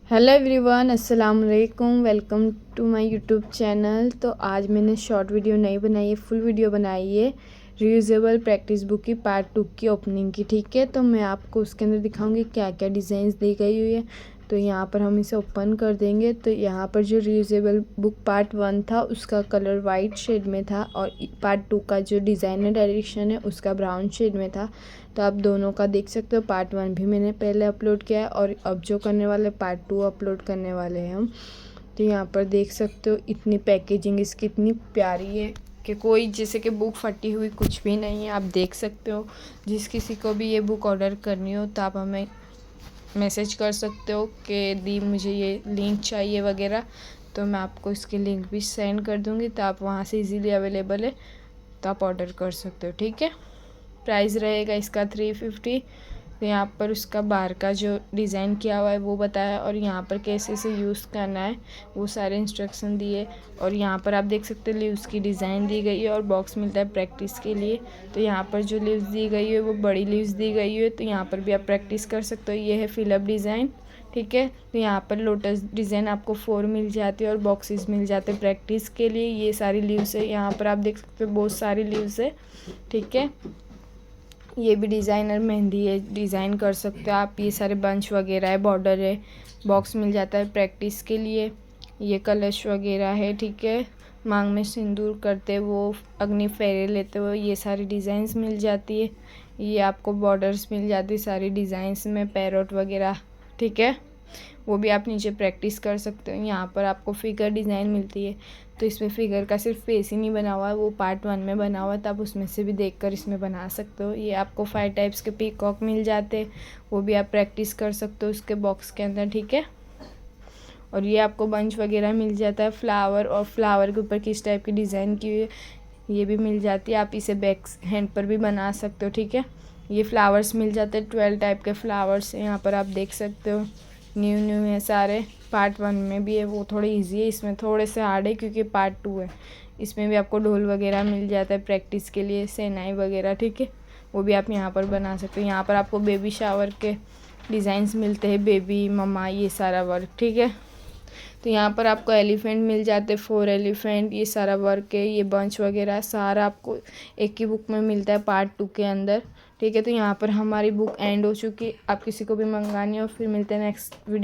Hello everyone, अस्सलाम वालेकुम। Welcome to my YouTube channel. तो आज मैंने शॉर्ट वीडियो नहीं बनाई है, फुल वीडियो बनाई है रीयूजेबल प्रैक्टिस बुक की पार्ट 2 की ओपनिंग की। ठीक है, तो मैं आपको उसके अंदर दिखाऊंगी क्या क्या डिज़ाइंस दी गई हुई है। तो यहाँ पर हम इसे ओपन कर देंगे। तो यहाँ पर जो रीयूजेबल बुक पार्ट 1 था उसका कलर वाइट शेड में था और पार्ट 2 का जो डिज़ाइनर एडिशन है उसका ब्राउन शेड में था। तो आप दोनों का देख सकते हो। पार्ट 1 भी मैंने पहले अपलोड किया है और अब जो करने वाले पार्ट 2 अपलोड करने वाले हैं हम। तो यहाँ पर देख सकते हो इतनी पैकेजिंग इसकी इतनी प्यारी है कि कोई जैसे कि बुक फटी हुई कुछ भी नहीं है। आप देख सकते हो, जिस किसी को भी ये बुक ऑर्डर करनी हो तो आप हमें मैसेज कर सकते हो कि दी मुझे ये लिंक चाहिए वगैरह। तो मैं आपको इसकी लिंक भी सेंड कर दूँगी, तो आप वहाँ से इजीली अवेलेबल है तो आप ऑर्डर कर सकते हो। ठीक है, प्राइस रहेगा इसका 350। तो यहाँ पर उसका बाहर का जो डिज़ाइन किया हुआ है वो बताया और यहाँ पर कैसे इसे यूज़ करना है वो सारे इंस्ट्रक्शन दिए। और यहाँ पर आप देख सकते हो लीव्स की डिज़ाइन दी गई है और बॉक्स मिलता है प्रैक्टिस के लिए। तो यहाँ पर जो लीव्स दी गई है वो बड़ी लीव्स दी गई है, तो यहाँ पर भी आप प्रैक्टिस कर सकते हो। ये है फिलअप डिज़ाइन। ठीक है, तो यहाँ पर लोटस डिज़ाइन आपको 4 मिल जाती है और बॉक्सेस मिल जाते हैं प्रैक्टिस के लिए। ये सारी लीव्स है, यहाँ पर आप देख सकते हो बहुत सारी लीव्स है। ठीक है, ये भी डिज़ाइनर मेहंदी है, डिज़ाइन कर सकते हो आप। ये सारे बंच वगैरह है, बॉर्डर है, बॉक्स मिल जाता है प्रैक्टिस के लिए। ये कलश वगैरह है। ठीक है, मांग में सिंदूर करते वो, अग्नि फेरे लेते हुए ये सारी डिज़ाइंस मिल जाती है। ये आपको बॉर्डर्स मिल जाती है सारी डिज़ाइंस में, पैरोट वगैरह। ठीक है, वो भी आप नीचे प्रैक्टिस कर सकते हो। यहाँ पर आपको फिगर डिज़ाइन मिलती है, तो इसमें फिगर का सिर्फ फेस ही नहीं बना हुआ है, वो पार्ट 1 में बना हुआ है, तो आप उसमें से भी देखकर इसमें बना सकते हो। ये आपको 5 टाइप्स के पीकॉक मिल जाते हैं, वो भी आप प्रैक्टिस कर सकते हो उसके बॉक्स के अंदर। ठीक है, और ये आपको बंच वगैरह मिल जाता है, फ्लावर, और फ्लावर के ऊपर किस टाइप की डिज़ाइन की हुई है ये भी मिल जाती है। आप इसे बैक हैंड पर भी बना सकते हो। ठीक है, ये फ्लावर्स मिल जाते हैं, 12 टाइप के फ्लावर्स यहाँ पर आप देख सकते हो। न्यू है सारे। पार्ट 1 में भी है, वो थोड़े इजी है, इसमें थोड़े से हार्ड है क्योंकि पार्ट 2 है। इसमें भी आपको ढोल वगैरह मिल जाता है प्रैक्टिस के लिए, सेनाई वगैरह। ठीक है, वो भी आप यहाँ पर बना सकते हो। यहाँ पर आपको बेबी शावर के डिज़ाइंस मिलते हैं, बेबी मम्मा, ये सारा वर्क। ठीक है, तो यहाँ पर आपको एलिफेंट मिल जाते हैं, 4 एलिफेंट, ये सारा वर्क है। ये बंच वगैरह सारा आपको एक ही बुक में मिलता है पार्ट 2 के अंदर। ठीक है, तो यहाँ पर हमारी बुक एंड हो चुकी है। आप किसी को भी मंगानी हो, फिर मिलते हैं नेक्स्ट वीडियो।